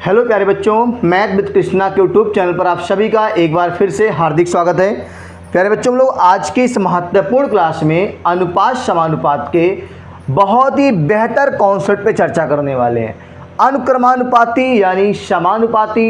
Hello प्यारे बच्चों, math with Krishna के यूट्यूब चैनल पर आप सभी का एक बार फिर से हार्दिक स्वागत है। प्यारे बच्चों, हम लोग आज की इस महत्वपूर्ण क्लास में अनुपात समानुपात के बहुत ही बेहतर कॉन्सेप्ट पे चर्चा करने वाले हैं। अनुक्रमानुपाती यानी समानुपाती,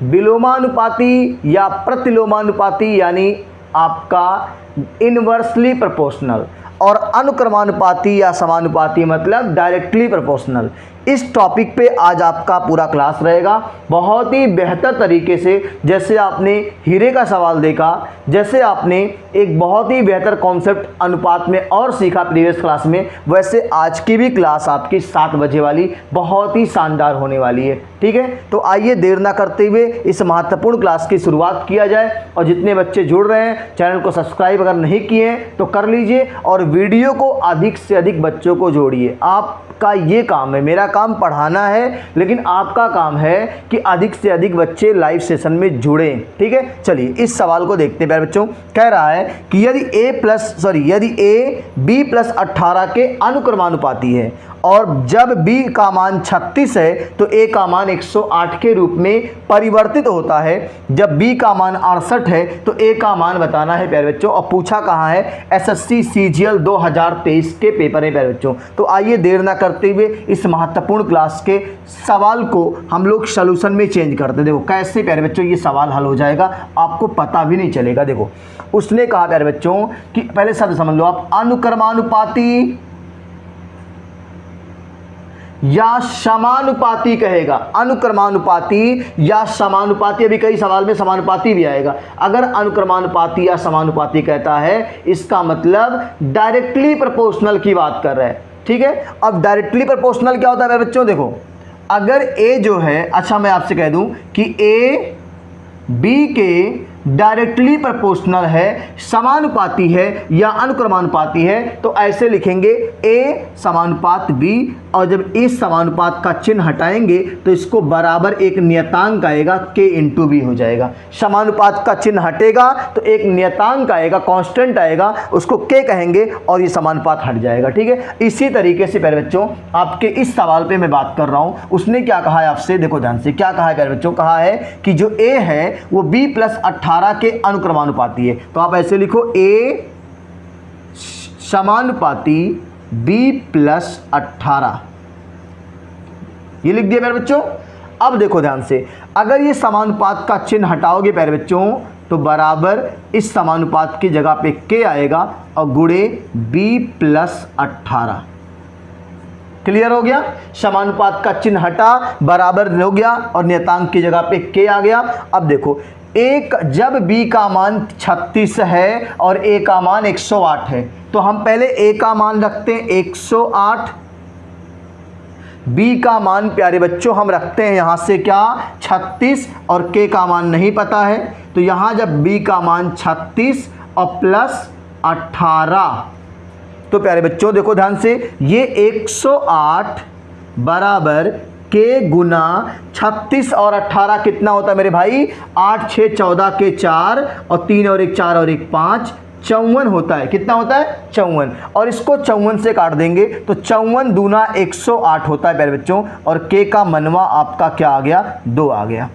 विलोमानुपाती या प्रतिलोमानुपाती यानी आपका इनवर्सली प्रोपोर्शनल, और अनुक्रमानुपाती या समानुपाती मतलब डायरेक्टली प्रोपोर्शनल। इस टॉपिक पे आज आपका पूरा क्लास रहेगा बहुत ही बेहतर तरीके से। जैसे आपने हीरे का सवाल देखा, जैसे आपने एक बहुत ही बेहतर कॉन्सेप्ट अनुपात में और सीखा प्रीवियस क्लास में, वैसे आज की भी क्लास आपकी 7 बजे वाली बहुत ही शानदार होने वाली है। ठीक है, तो आइए देर ना करते हुए इस महत्वपूर्ण क्लास की शुरुआत किया जाए। और जितने बच्चे जुड़ रहे हैं, चैनल को सब्सक्राइब अगर नहीं किए हैं तो कर लीजिए और वीडियो को अधिक से अधिक बच्चों को जोड़िए। आपका ये काम है, मेरा काम पढ़ाना है, लेकिन आपका काम है कि अधिक से अधिक बच्चे लाइव सेशन में जुड़ें। ठीक है, चलिए इस सवाल को देखते हैं। प्यारे बच्चों, कह रहा है कि यदि a b + 18 के अनुक्रमानुपाती है और जब b का मान 36 है तो a का मान 108 के रूप में परिवर्तित होता है। जब b का मान 68 है तो a का मान बताना है प्यारे बच्चों। और पूछा कहाँ है? एसएससी सीजीएल 2023 के पेपर है प्यारे बच्चों। तो आइए देर ना करते हुए इस महत्वपूर्ण क्लास के सवाल को हम लोग सॉल्यूशन में चेंज करते हैं। देखो कैसे प्यारे बच्चों ये सवाल हल हो जाएगा, आपको पता भी नहीं चलेगा। देखो उसने कहा प्यारे बच्चों कि पहले शब्द समझ लो आप, अनुक्रमानुपाती या समानुपाती कहेगा। अनुक्रमानुपाती या समानुपाती, अभी कई सवाल में समानुपाती भी आएगा। अगर अनुक्रमानुपाती या समानुपाती कहता है, इसका मतलब डायरेक्टली प्रोपोर्शनल की बात कर रहा है। ठीक है, अब डायरेक्टली प्रोपोर्शनल क्या होता है बच्चों? देखो अगर a जो है, अच्छा मैं आपसे कह दूं कि a b के डायरेक्टली प्रोपोर्शनल है, समानुपाती है या अनुक्रमानुपाती है, तो ऐसे लिखेंगे a समानुपात b, और जब इस समानुपात का चिन्ह हटाएंगे तो इसको बराबर एक नियतांक आएगा k × b हो जाएगा। समानुपात का चिन्ह हटेगा तो एक नियतांक आएगा, कांस्टेंट आएगा, उसको k कहेंगे और ये समानुपात हट जाएगा। ठीक है, इसी तरीके से प्यारे बच्चों आपके इस सवाल पे मैं बात कर रहा हूँ। उसने क्या कहा है आपसे, देखो ध्यान से क्या कहा है प्यारे बच्चों। कहा है कि जो a है वो b + 18 के अनुक्रमानुपाती है। तो आप ऐसे लिखो a समानुपाती b + 18, ये लिख दिया प्यारे बच्चों। अब देखो ध्यान से, अगर ये समानुपात का चिन्ह हटाओगे प्यारे बच्चों तो बराबर इस समानुपात की जगह पे k आएगा और गुणे b + 18। क्लियर हो गया? समानुपात का चिन्ह हटा, बराबर हो गया और नियतांक की जगह पे k आ गया। अब देखो जब b का मान 36 है और a का मान 108 है, तो हम पहले a का मान रखते हैं 108, b का मान प्यारे बच्चों हम रखते हैं यहाँ से क्या 36, और k का मान नहीं पता है। तो यहाँ जब b का मान 36 और प्लस 18, तो प्यारे बच्चों देखो ध्यान से, ये 108 बराबर k गुना 36 और 18 कितना होता है मेरे भाई? 8 6 14 के 4 और 3 और 1 4 और 1 5, 54 होता है। कितना होता है? 54। और इसको 54 से काट देंगे तो 54 दूना 108 होता है प्यारे बच्चों। और k का मनवा आपका क्या आ गया? 2 आ गया।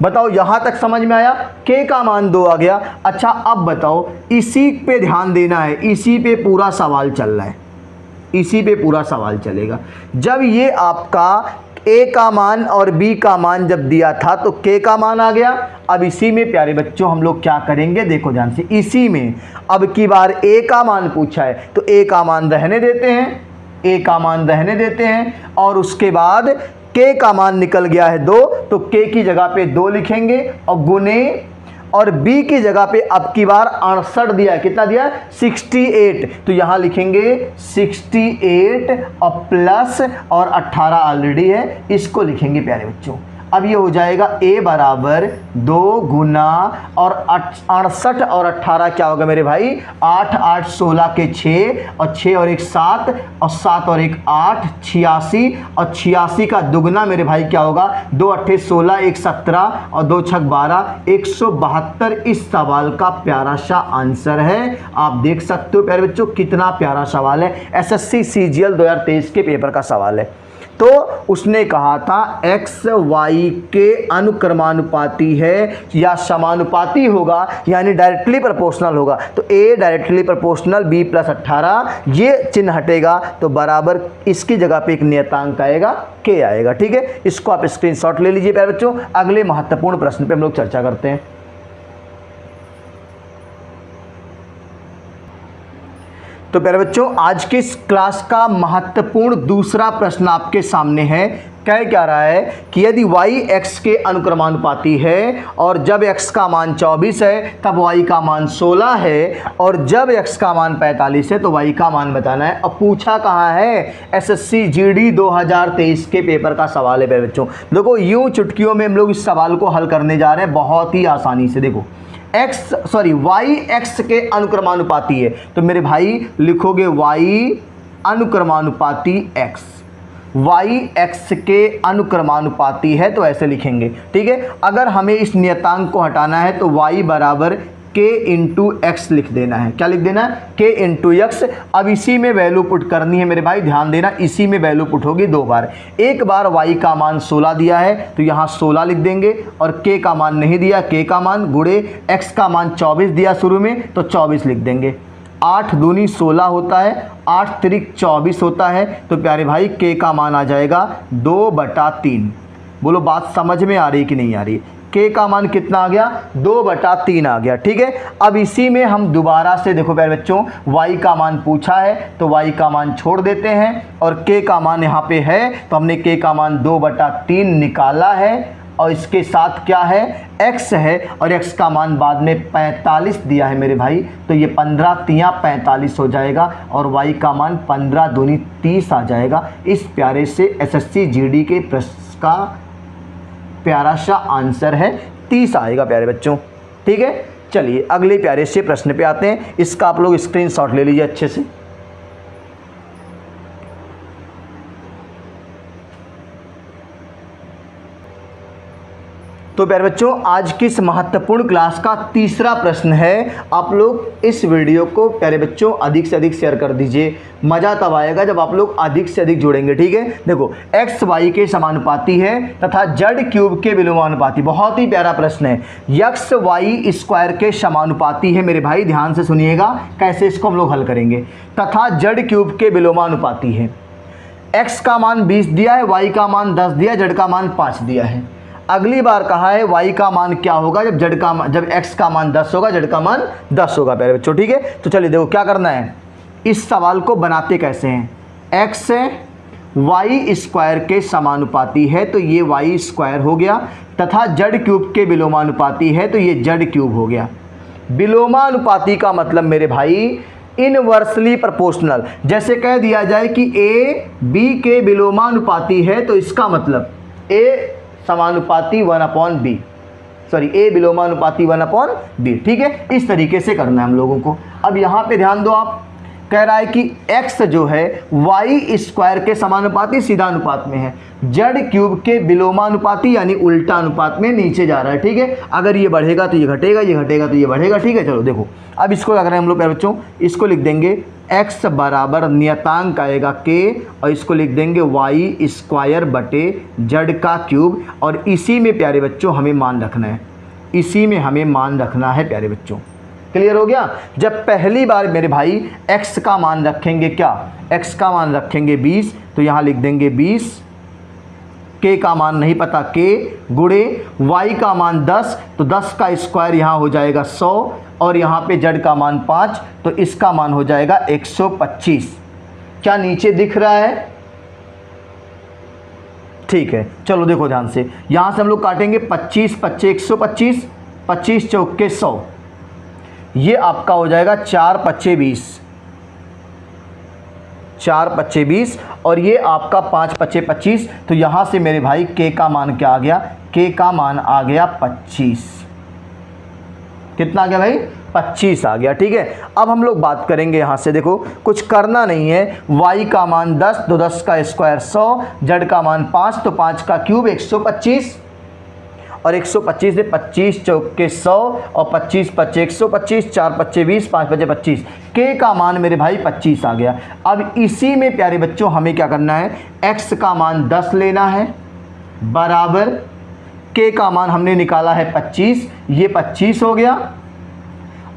बताओ यहां तक समझ में आया? k का मान 2 आ गया। अच्छा अब बताओ, इसी पे ध्यान देना है, इसी पे पूरा सवाल चल रहा है, इसी पे पूरा सवाल चलेगा। जब ये आपका a का मान और b का मान जब दिया था तो k का मान आ गया। अब इसी में प्यारे बच्चों हम लोग क्या करेंगे, देखो ध्यान से, इसी में अब की बार a का मान पूछा है तो a का मान रहने देते हैं, a का मान रहने देते हैं। और उसके बाद k का मान निकल गया है 2, तो k की जगह पे 2 लिखेंगे और गुने, और b की जगह पे अब की बार 68 दिया है। कितना दिया? 68। तो यहाँ लिखेंगे 68 और प्लस, और 18 ऑलरेडी है, इसको लिखेंगे प्यारे बच्चों। अब ये हो जाएगा a बराबर 2 गुना और 68 और 18 क्या होगा मेरे भाई? 8 8 16 के 6 और 6 और 1 7 और 7 और 1 8, 86, और 86 का दुगना मेरे भाई क्या होगा? 2 8 16, 1 17 और 2 6 12, 172 इस सवाल का प्यारा सा आंसर है। आप देख सकते हो प्यारे बच्चों कितना प्यारा सवाल है, एसएससी सीजीएल 2023 के पेपर का सवाल है। तो उसने कहा था x y के अनुक्रमानुपाती है या समानुपाती होगा, यानी डायरेक्टली प्रोपोर्शनल होगा। तो a directly proportional b plus 18, ये चिन्ह हटेगा तो बराबर इसकी जगह पे एक नियतांक आएगा k आएगा। ठीक है, इसको आप स्क्रीनशॉट ले लीजिए प्यारे बच्चों। अगले महत्वपूर्ण प्रश्न पे हम लोग चर्चा करते हैं। तो प्यारे बच्चों, आज की इस क्लास का महत्वपूर्ण दूसरा प्रश्न आपके सामने है। कह क्या रहा है कि यदि y x के अनुक्रमानुपाती है और जब x का मान 24 है तब y का मान 16 है, और जब x का मान 45 है तो y का मान बताना है। अब पूछा कहाँ है, SSC GD 2023 के पेपर का सवाल है प्यारे बच्चों। देखो यूं चुटकियों में हम लोग इस सवाल को हल करने जा रहे हैं बहुत ही आसानी से। देखो y x के अनुक्रमानुपाती है तो मेरे भाई लिखोगे y अनुक्रमानुपाती x, y x के अनुक्रमानुपाती है तो ऐसे लिखेंगे। ठीक है, अगर हमें इस नियतांक को हटाना है तो y बराबर k इंटू एक्स लिख देना है। क्या लिख देना है, k इंटू एक्स। अब इसी में वैल्यू पुट करनी है मेरे भाई, ध्यान देना, इसी में वैल्यू पुट होगी दो बार। एक बार y का मान 16 दिया है तो यहाँ 16 लिख देंगे, और k का मान नहीं दिया, k का मान गुणे x का मान 24 दिया शुरू में तो 24 लिख देंगे। 8 दूनी 16 होता है, 8 त्रिक 24 होता है, तो प्यारे भाई k का मान आ जाएगा 2/3। बोलो बात समझ में आ रही कि नहीं आ रही। k का मान कितना आ गया, 2/3 आ गया। ठीक है, अब इसी में हम दोबारा से देखो प्यारे बच्चों, y का मान पूछा है तो y का मान छोड़ देते हैं, और k का मान यहाँ पे है तो हमने k का मान 2/3 निकाला है, और इसके साथ क्या है, x है, और x का मान बाद में 45 दिया है मेरे भाई, तो ये 15 तियाँ 45 हो जाएगा, और y का मान 15 दूनी 30 आ जाएगा। इस प्यारे से SSC GD के प्रश्न का प्यारा सा आंसर है 30 आएगा प्यारे बच्चों। ठीक है, चलिए अगले प्यारे से प्रश्न पे आते हैं। इसका आप लोग स्क्रीनशॉट ले लीजिए अच्छे से। तो प्यारे बच्चों, आज की इस महत्वपूर्ण क्लास का तीसरा प्रश्न है। आप लोग इस वीडियो को प्यारे बच्चों अधिक से अधिक शेयर कर दीजिए। मज़ा तब आएगा जब आप लोग अधिक से अधिक जुड़ेंगे। ठीक है, देखो x y के समानुपाती है तथा z क्यूब के विलोमानुपाती। बहुत ही प्यारा प्रश्न है। x y स्क्वायर के समानुपाती है मेरे भाई, ध्यान से सुनिएगा कैसे इसको हम लोग हल करेंगे। तथा z क्यूब के विलोमानुपाती है। x का मान 20 दिया है, y का मान 10 दिया, z का मान 5 दिया है। अगली बार कहा है y का मान क्या होगा जब जब x का मान 10 होगा, z का मान 10 होगा प्यारे बच्चों। ठीक है, तो चलिए देखो क्या करना है, इस सवाल को बनाते कैसे हैं। x y स्क्वायर के समानुपाती है तो ये y स्क्वायर हो गया, तथा z क्यूब के विलोमानुपाती है तो ये z क्यूब हो गया। विलोमानुपाती का मतलब मेरे भाई इनवर्सली प्रोपोर्शनल। जैसे कह दिया जाए कि a b के विलोमानुपाती है तो इसका मतलब a समानुपाती 1/b, सॉरी a विलोमानुपाती 1/b। ठीक है, इस तरीके से करना है हम लोगों को। अब यहाँ पे ध्यान दो, आप कह रहा है कि x जो है y स्क्वायर के समानुपाती सीधा अनुपात में है, z क्यूब के विलोमानुपाती यानी उल्टा अनुपात में नीचे जा रहा है। ठीक है, अगर ये बढ़ेगा तो ये घटेगा, ये घटेगा तो ये बढ़ेगा। ठीक है, चलो देखो अब इसको क्या करें हम लोग प्यारे बच्चों, इसको लिख देंगे x बराबर नियतांक आएगा k, और इसको लिख देंगे y स्क्वायर बटे z का क्यूब, और इसी में प्यारे बच्चों हमें मान रखना है, इसी में हमें मान रखना है प्यारे बच्चों। क्लियर हो गया। जब पहली बार मेरे भाई x का मान रखेंगे, क्या x का मान रखेंगे 20, तो यहाँ लिख देंगे 20, k का मान नहीं पता k, गुणे y का मान 10 तो 10 का स्क्वायर यहाँ हो जाएगा 100, और यहाँ पे z का मान 5 तो इसका मान हो जाएगा 125। क्या नीचे दिख रहा है? ठीक है, चलो देखो ध्यान से, यहाँ से हम लोग काटेंगे 25 25 125, 25 चौके 100, ये आपका हो जाएगा 4 5 20, 4 5 20, और ये आपका 5 5 25। तो यहाँ से मेरे भाई k का मान क्या आ गया, k का मान आ गया 25। कितना आ गया भाई, 25 आ गया। ठीक है, अब हम लोग बात करेंगे यहाँ से, देखो कुछ करना नहीं है, y का मान 10 तो 10 का स्क्वायर 100, z का मान 5 तो 5 का क्यूब 125, और 125 से 25 चौके 100 और 25 पच्चे 125, 4 पच्चे 20, 5 पच्चे 25, के का मान मेरे भाई 25 आ गया। अब इसी में प्यारे बच्चों हमें क्या करना है, x का मान 10 लेना है बराबर के का मान हमने निकाला है 25, ये 25 हो गया,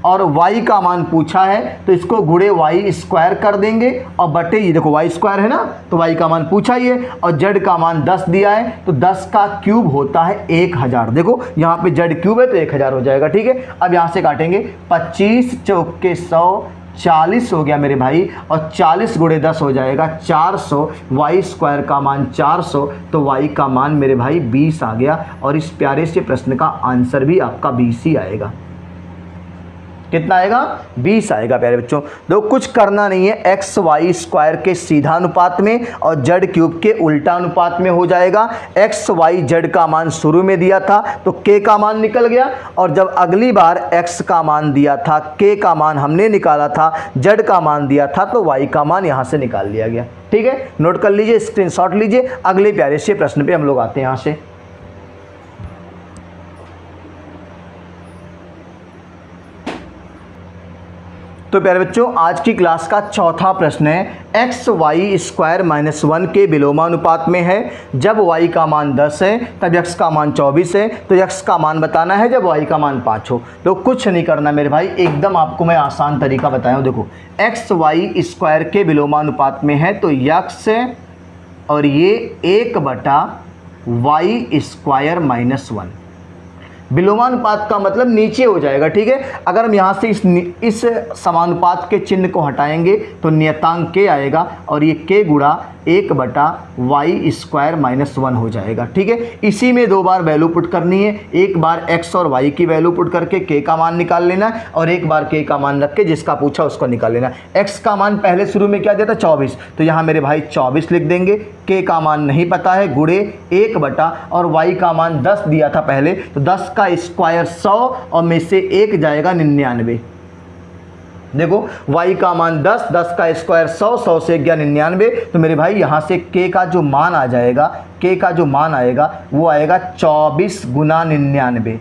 और y का मान पूछा है तो इसको गुणे y स्क्वायर कर देंगे और बटे ये देखो y स्क्वायर है ना, तो y का मान पूछा ही है और z का मान 10 दिया है, तो 10 का क्यूब होता है 1000। देखो यहाँ पे z क्यूब है तो 1000 हो जाएगा। ठीक है, अब यहाँ से काटेंगे 25 चौके 100, 40 हो गया मेरे भाई, और 40 गुणे 10 हो जाएगा 400, y स्क्वायर का मान 400, तो y का मान मेरे भाई 20 आ गया। और इस प्यारे से प्रश्न का आंसर भी आपका 20 ही आएगा। कितना आएगा, 20 आएगा प्यारे बच्चों। तो कुछ करना नहीं है, एक्स वाई स्क्वायर के सीधा अनुपात में और जेड क्यूब के उल्टा अनुपात में हो जाएगा। एक्स वाई जेड का मान शुरू में दिया था तो के का मान निकल गया, और जब अगली बार एक्स का मान दिया था, के का मान हमने निकाला था, जेड का मान दिया था, तो वाई का मान यहाँ से निकाल लिया गया। ठीक है, नोट कर लीजिए, स्क्रीनशॉट लीजिए। अगले प्यारे से प्रश्न पे हम लोग आते हैं यहाँ से। तो प्यारे बच्चों आज की क्लास का चौथा प्रश्न है, एक्स वाई स्क्वायर माइनस 1 के विलोमानुपात में है। जब y का मान 10 है तब x का मान 24 है, तो x का मान बताना है जब y का मान 5 हो। तो कुछ नहीं करना मेरे भाई, एकदम आपको मैं आसान तरीका बताया हूँ। देखो एक्स वाई स्क्वायर के विलोमानुपात में है तो x और ये 1/y स्क्वायर माइनस 1, विलोमानुपात का मतलब नीचे हो जाएगा। ठीक है, अगर हम यहाँ से इस समानुपात के चिन्ह को हटाएंगे तो नियतांक के आएगा और ये के गुणा 1/y स्क्वायर माइनस 1 हो जाएगा। ठीक है, इसी में दो बार वैल्यू पुट करनी है, एक बार x और y की वैल्यू पुट करके के का मान निकाल लेना है और एक बार के का मान रख के जिसका पूछा उसको निकाल लेना है। x का मान पहले शुरू में क्या दिया था, 24, तो यहाँ मेरे भाई 24 लिख देंगे। के का मान नहीं पता है, गुणे 1 और y का मान 10 दिया था पहले, तो 10 का स्क्वायर 100 और में से 1 जाएगा 99। देखो y का मान 10, 10 का स्क्वायर 100, 100 से गया 99, तो मेरे भाई यहाँ से k का जो मान आ जाएगा, k का जो मान आएगा वो आएगा 24 गुना 99।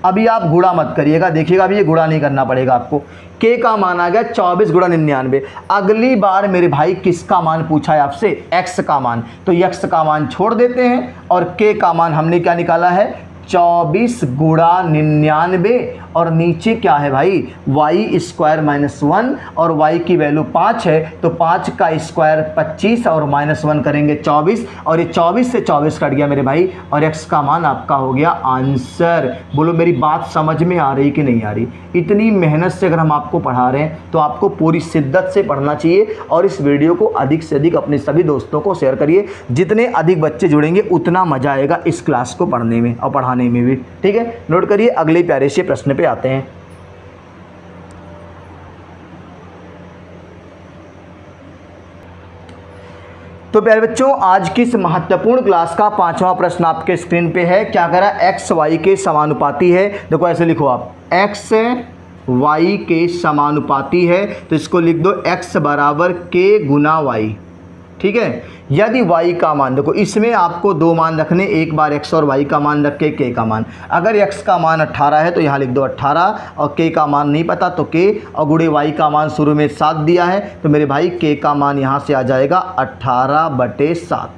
अभी आप गुणा मत करिएगा, देखिएगा अभी ये गुणा नहीं करना पड़ेगा आपको। k का मान आ गया 24 गुणा 99। अगली बार मेरे भाई किसका मान पूछा है आपसे, x का मान, तो x का मान छोड़ देते हैं और k का मान हमने क्या निकाला है, 24 गुणा 99, और नीचे क्या है भाई, y स्क्वायर माइनस 1 और y की वैल्यू 5 है, तो 5 का स्क्वायर 25 और माइनस 1 करेंगे 24, और ये 24 से 24 कट गया मेरे भाई, और x का मान आपका हो गया आंसर। बोलो मेरी बात समझ में आ रही कि नहीं आ रही। इतनी मेहनत से अगर हम आपको पढ़ा रहे हैं तो आपको पूरी शिद्दत से पढ़ना चाहिए, और इस वीडियो को अधिक से अधिक अपने सभी दोस्तों को शेयर करिए। जितने अधिक बच्चे जुड़ेंगे उतना मजा आएगा इस क्लास को पढ़ने में और पढ़ाने में भी। ठीक है, नोट करिए, अगले प्यारे से प्रश्न पे आते हैं। तो प्यारे बच्चों आज की इस महत्वपूर्ण क्लास का 5वां प्रश्न आपके स्क्रीन पे है। क्या करा, एक्स वाई के समानुपाती है। देखो ऐसे लिखो आप, एक्स वाई के समानुपाती है, तो इसको लिख दो x बराबर के गुना वाई। ठीक है, यदि y का मान, देखो इसमें आपको दो मान रखने, एक बार x और y का मान रख के k का मान। अगर x का मान 18 है तो यहाँ लिख दो 18, और k का मान नहीं पता तो k, और गुणे y का मान शुरू में 7 दिया है, तो मेरे भाई k का मान यहाँ से आ जाएगा 18/7।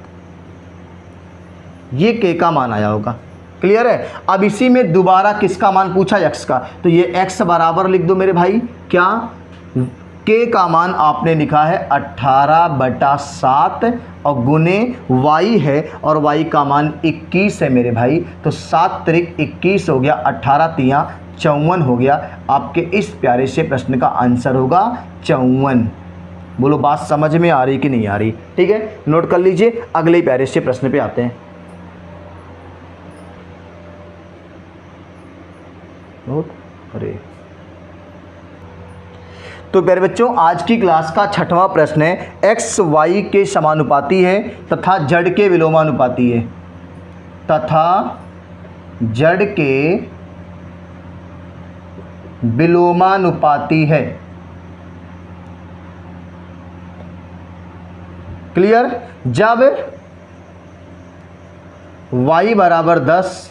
ये k का मान आया होगा, क्लियर है। अब इसी में दोबारा किसका मान पूछा, x का, तो ये x बराबर लिख दो मेरे भाई, क्या, k का मान आपने लिखा है 18/7 और गुने y है, और y का मान 21 है मेरे भाई, तो 7 त्रिक 21 हो गया, 18 तियाँ 54 हो गया। आपके इस प्यारे से प्रश्न का आंसर होगा 54। बोलो बात समझ में आ रही कि नहीं आ रही। ठीक है, नोट कर लीजिए, अगले प्यारे से प्रश्न पे आते हैं। अरे तो प्यारे बच्चों आज की क्लास का 6वां प्रश्न है, एक्स वाई के समानुपाती है तथा जेड के विलोमानुपाती है, तथा जेड के विलोमानुपाती है। क्लियर, जब y बराबर 10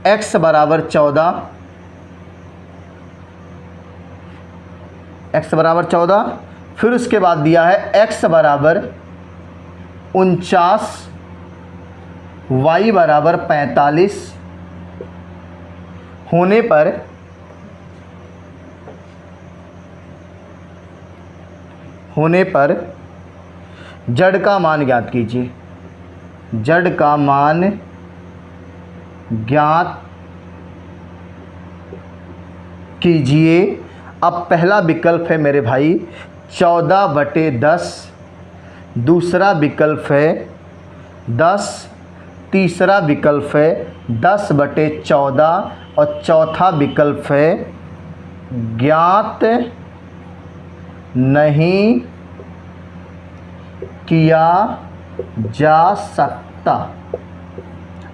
x बराबर 14, x बराबर 14, फिर उसके बाद दिया है x बराबर 49, y बराबर 45 होने पर जड़ का मान ज्ञात कीजिए। जड़ का मान ज्ञात कीजिए। अब पहला विकल्प है मेरे भाई 14/10, दूसरा विकल्प है 10, तीसरा विकल्प है 10/14 और चौथा विकल्प है ज्ञात नहीं किया जा सकता।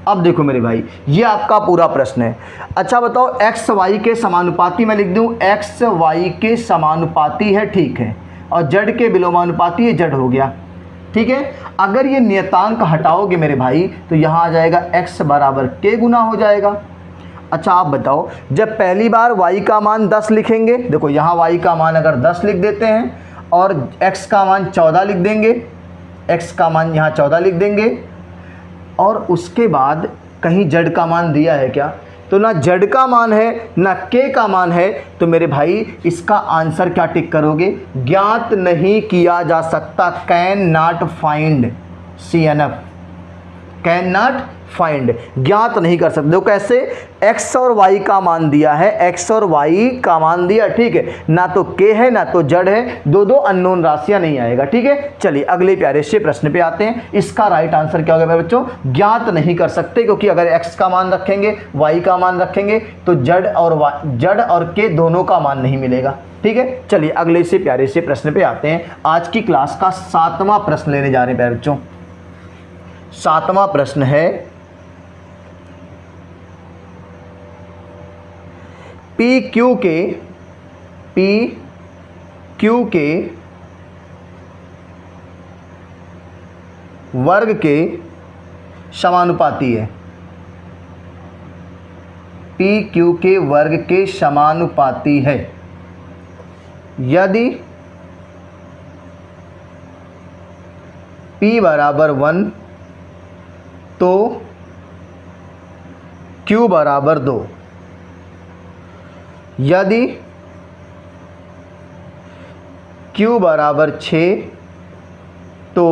अब देखो मेरे भाई, ये आपका पूरा प्रश्न है। अच्छा बताओ, x y के समानुपाती मैं लिख दूं, x y के समानुपाती है, ठीक है, और जड़ के विलोमानुपाती है, जड़ हो गया, ठीक है। अगर ये नियतांक हटाओगे मेरे भाई तो यहाँ आ जाएगा x बराबर k गुना हो जाएगा। अच्छा आप बताओ, जब पहली बार y का मान 10 लिखेंगे, देखो यहाँ y का मान अगर 10 लिख देते हैं और x का मान 14 लिख देंगे, x का मान यहाँ 14 लिख देंगे, और उसके बाद कहीं जड़ का मान दिया है क्या? तो ना जड़ का मान है ना k का मान है, तो मेरे भाई इसका आंसर क्या टिक करोगे? ज्ञात नहीं किया जा सकता, can not find, CNF, can not find, ज्ञात नहीं कर सकते। देखो कैसे, x और y का मान दिया है, x और y का मान दिया, ठीक है, ना तो k है ना तो जड़ है, दो अननोन राशियां नहीं आएगा, ठीक है। चलिए अगले प्यारे से प्रश्न पे आते हैं। इसका राइट आंसर क्या होगा मेरे बच्चों? ज्ञात नहीं कर सकते, क्योंकि अगर x का मान रखेंगे y का मान रखेंगे तो जड़ और k दोनों का मान नहीं मिलेगा, ठीक है। चलिए अगले से प्यारे से प्रश्न पे आते हैं। आज की क्लास का 7वां प्रश्न लेने जा रहे हैं प्यारे बच्चों। 7वां प्रश्न है, पी क्यू के वर्ग के समानुपाती है। पी क्यू के वर्ग के समानुपाती है। यदि P बराबर 1 तो Q बराबर 2। यदि Q बराबर 6 तो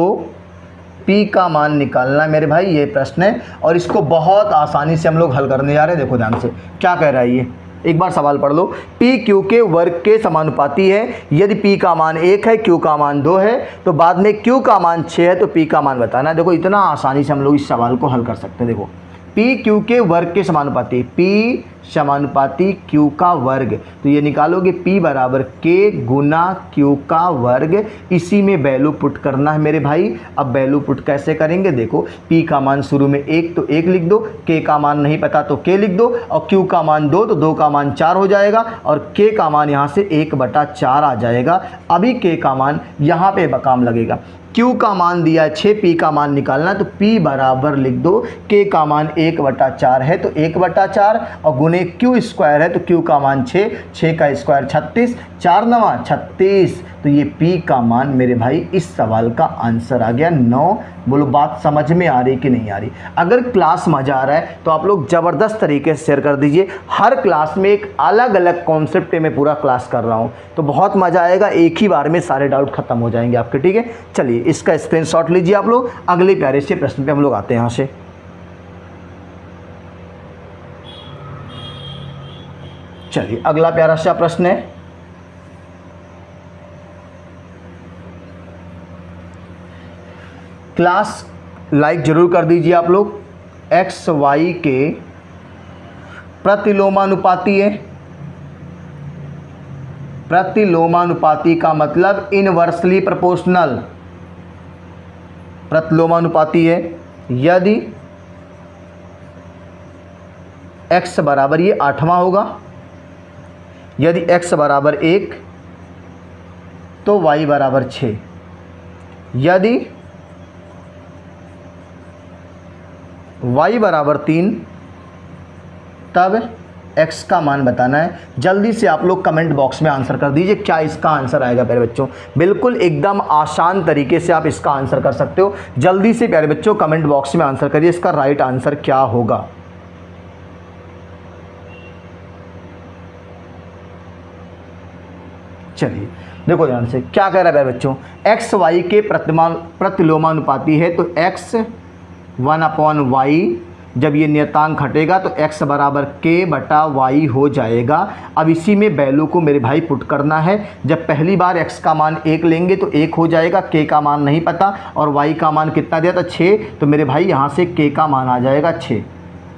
P का मान निकालना है मेरे भाई। ये प्रश्न है और इसको बहुत आसानी से हम लोग हल करने जा रहे हैं। देखो ध्यान से क्या कह रहा है ये, एक बार सवाल पढ़ लो। P Q के वर्ग के समानुपाती है। यदि P का मान 1 है, Q का मान 2 है, तो बाद में Q का मान 6 है तो P का मान बताना है। देखो इतना आसानी से हम लोग इस सवाल को हल कर सकते हैं। देखो P Q के वर्ग के समानुपाती, P समानुपाती Q का वर्ग, तो ये निकालोगे P बराबर K गुना Q का वर्ग। इसी में वैल्यू पुट करना है मेरे भाई। अब वैल्यू पुट कैसे करेंगे? देखो P का मान शुरू में 1 तो 1 लिख दो, K का मान नहीं पता तो K लिख दो, और Q का मान 2 तो 2 का मान 4 हो जाएगा, और K का मान यहाँ से 1/4 आ जाएगा। अभी K का मान यहाँ पे काम लगेगा। Q का मान दिया है 6, P का मान निकालना है तो P बराबर लिख दो, K का मान 1/4 है तो 1/4, और गुने Q स्क्वायर है तो Q का मान 6, 6 का स्क्वायर 36, 4 9 36, तो ये P का मान मेरे भाई इस सवाल का आंसर आ गया 9। बोलो बात समझ में आ रही कि नहीं आ रही? अगर क्लास मज़ा आ रहा है तो आप लोग ज़बरदस्त तरीके से शेयर कर दीजिए। हर क्लास में एक अलग अलग कॉन्सेप्ट पे मैं पूरा क्लास कर रहा हूँ, तो बहुत मज़ा आएगा। एक ही बार में सारे डाउट खत्म हो जाएंगे आपके, ठीक है। चलिए इसका स्क्रीनशॉट लीजिए आप लोग। अगले प्यारे से प्रश्न पे हम लोग आते हैं यहाँ से। चलिए अगला प्यारा सा प्रश्न है, क्लास लाइक जरूर कर दीजिए आप लोग। एक्स वाई के प्रतिलोमानुपाती है। प्रतिलोमानुपाती का मतलब इनवर्सली प्रोपोर्शनल, प्रतिलोमानुपाती है। यदि x बराबर, ये 8वां होगा, यदि x बराबर 1 तो y बराबर 6। यदि y बराबर 3 तब x का मान बताना है। जल्दी से आप लोग कमेंट बॉक्स में आंसर कर दीजिए क्या इसका आंसर आएगा प्यारे बच्चों। बिल्कुल एकदम आसान तरीके से आप इसका आंसर कर सकते हो। जल्दी से प्यारे बच्चों कमेंट बॉक्स में आंसर करिए इसका राइट आंसर क्या होगा। चलिए देखो ध्यान से क्या कह रहा है प्यारे बच्चों, एक्स वाई के प्रतिलोमानुपाती है तो x 1/y, जब ये नियतांक हटेगा तो x बराबर k/y हो जाएगा। अब इसी में वैल्यू को मेरे भाई पुट करना है। जब पहली बार x का मान 1 लेंगे तो 1 हो जाएगा, k का मान नहीं पता और y का मान कितना दिया था 6, तो मेरे भाई यहाँ से k का मान आ जाएगा 6।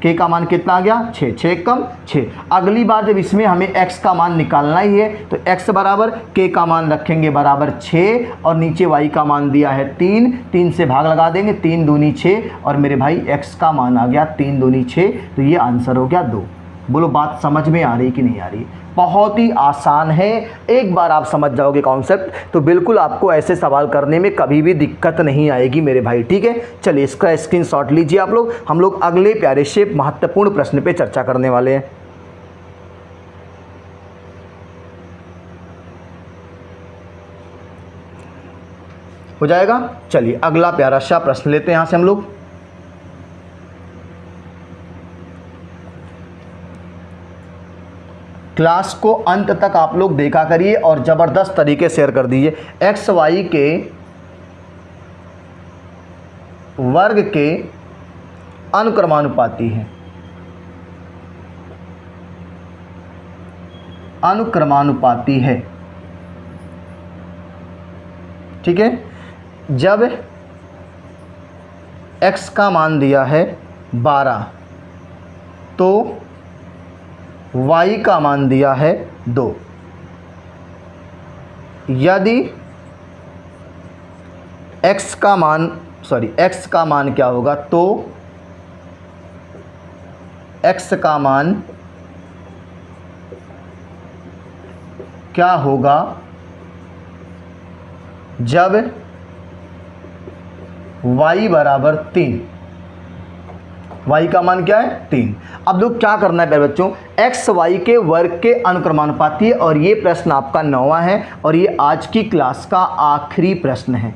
k का मान कितना आ गया 6, 6 कम 6। अगली बार जब इसमें हमें x का मान निकालना ही है तो x बराबर k का मान रखेंगे बराबर 6 और नीचे y का मान दिया है 3, 3 से भाग लगा देंगे, 3 दूनी 6 और मेरे भाई x का मान आ गया 3 दूनी 6, तो ये आंसर हो गया 2। बोलो बात समझ में आ रही कि नहीं आ रही। बहुत ही आसान है, एक बार आप समझ जाओगे कॉन्सेप्ट तो बिल्कुल आपको ऐसे सवाल करने में कभी भी दिक्कत नहीं आएगी मेरे भाई, ठीक है। चलिए इसका स्क्रीनशॉट लीजिए आप लोग। हम लोग अगले प्यारे से महत्वपूर्ण प्रश्न पे चर्चा करने वाले हैं। हो जाएगा। चलिए अगला प्यारा सा प्रश्न लेते हैं यहां से हम लोग। क्लास को अंत तक आप लोग देखा करिए और ज़बरदस्त तरीके से शेयर कर दीजिए। एक्स वाई के वर्ग के अनुक्रमानुपाती है, अनुक्रमानुपाती है, ठीक है। जब x का मान दिया है 12 तो y का मान दिया है 2। यदि x का मान क्या होगा तो x का मान क्या होगा जब y बराबर 3। y का मान क्या है 3। अब लोग क्या करना है प्यारे बच्चों, x y के वर्ग के अनुक्रमानुपाती है और ये प्रश्न आपका 9वां है और ये आज की क्लास का आखिरी प्रश्न है।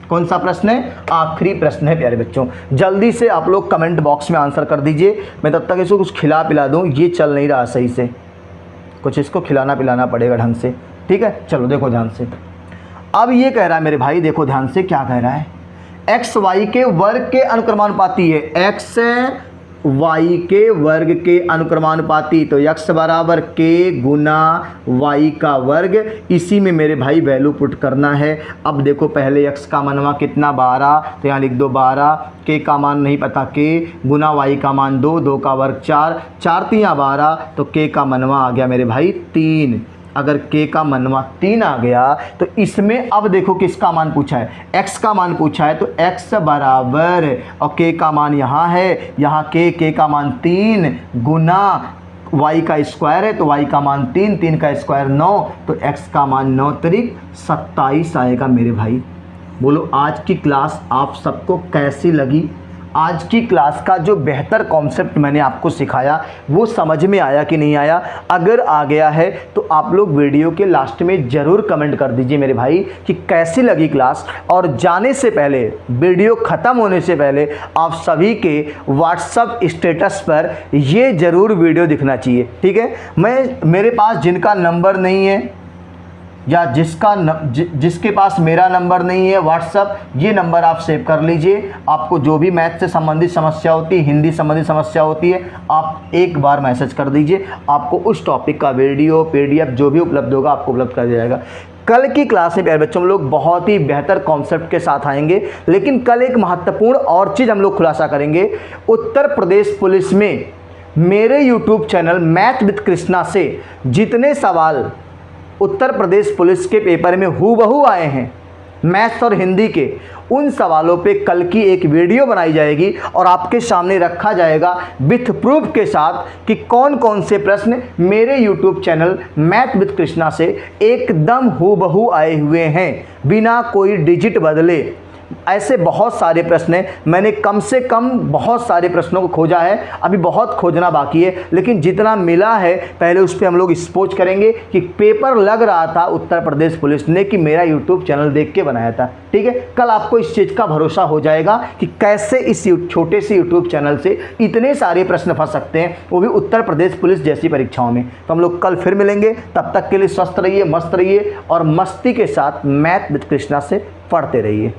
कौन सा प्रश्न है? आखिरी प्रश्न है प्यारे बच्चों। जल्दी से आप लोग कमेंट बॉक्स में आंसर कर दीजिए। मैं तब तक इसको कुछ खिला पिला दूँ, ये चल नहीं रहा सही से, कुछ इसको खिलाना पिलाना पड़ेगा ढंग से, ठीक है। चलो देखो ध्यान से, अब ये कह रहा है मेरे भाई, देखो ध्यान से क्या कह रहा है, एक्स वाई के वर्ग के अनुक्रमानुपाती है। एक्स वाई के वर्ग के अनुक्रमानुपाती तो x बराबर k गुना y का वर्ग, इसी में मेरे भाई वैल्यू पुट करना है। अब देखो पहले x का मनवा कितना 12, तो यहाँ लिख दो 12, k का मान नहीं पता k गुना y का मान 2, 2 का वर्ग 4, 4 3 12, तो k का मनवा आ गया मेरे भाई 3। अगर k का मनवा 3 आ गया तो इसमें अब देखो किसका मान पूछा है, x का मान पूछा है, तो x बराबर और k का मान यहाँ है, यहाँ k का मान 3 गुना y का स्क्वायर है तो y का मान 3, 3 का स्क्वायर 9, तो x का मान 9 त्रिक 27 आएगा मेरे भाई। बोलो आज की क्लास आप सबको कैसी लगी? आज की क्लास का जो बेहतर कॉन्सेप्ट मैंने आपको सिखाया वो समझ में आया कि नहीं आया? अगर आ गया है तो आप लोग वीडियो के लास्ट में ज़रूर कमेंट कर दीजिए मेरे भाई कि कैसी लगी क्लास। और जाने से पहले, वीडियो ख़त्म होने से पहले आप सभी के व्हाट्सएप स्टेटस पर ये ज़रूर वीडियो दिखना चाहिए, ठीक है। मेरे पास जिनका नंबर नहीं है या जिसके पास मेरा नंबर नहीं है व्हाट्सअप, ये नंबर आप सेव कर लीजिए। आपको जो भी मैथ से संबंधित समस्या होती है, हिंदी संबंधित समस्या होती है, आप एक बार मैसेज कर दीजिए, आपको उस टॉपिक का वीडियो PDF जो भी उपलब्ध होगा आपको उपलब्ध कर दिया जाएगा। कल की क्लास में प्यारे बच्चों हम लोग बहुत ही बेहतर कॉन्सेप्ट के साथ आएंगे, लेकिन कल एक महत्वपूर्ण और चीज़ हम लोग खुलासा करेंगे। उत्तर प्रदेश पुलिस में मेरे YouTube channel math with Krishna से जितने सवाल उत्तर प्रदेश पुलिस के पेपर में हूबहू आए हैं मैथ्स और हिंदी के, उन सवालों पे कल की एक वीडियो बनाई जाएगी और आपके सामने रखा जाएगा विथ प्रूफ के साथ कि कौन कौन से प्रश्न मेरे YouTube channel math with Krishna से एकदम हूबहू आए हुए हैं, बिना कोई डिजिट बदले, ऐसे बहुत सारे प्रश्न हैं, मैंने कम से कम बहुत सारे प्रश्नों को खोजा है, अभी बहुत खोजना बाकी है, लेकिन जितना मिला है पहले उस पर हम लोग स्पोज करेंगे कि पेपर लग रहा था उत्तर प्रदेश पुलिस ने कि मेरा यूट्यूब चैनल देख के बनाया था। ठीक है, कल आपको इस चीज़ का भरोसा हो जाएगा कि कैसे इस छोटे से यूट्यूब चैनल से इतने सारे प्रश्न फंस सकते हैं, वो भी उत्तर प्रदेश पुलिस जैसी परीक्षाओं में। तो हम लोग कल फिर मिलेंगे, तब तक के लिए स्वस्थ रहिए, मस्त रहिए और मस्ती के साथ मैथ विद कृष्णा से पढ़ते रहिए।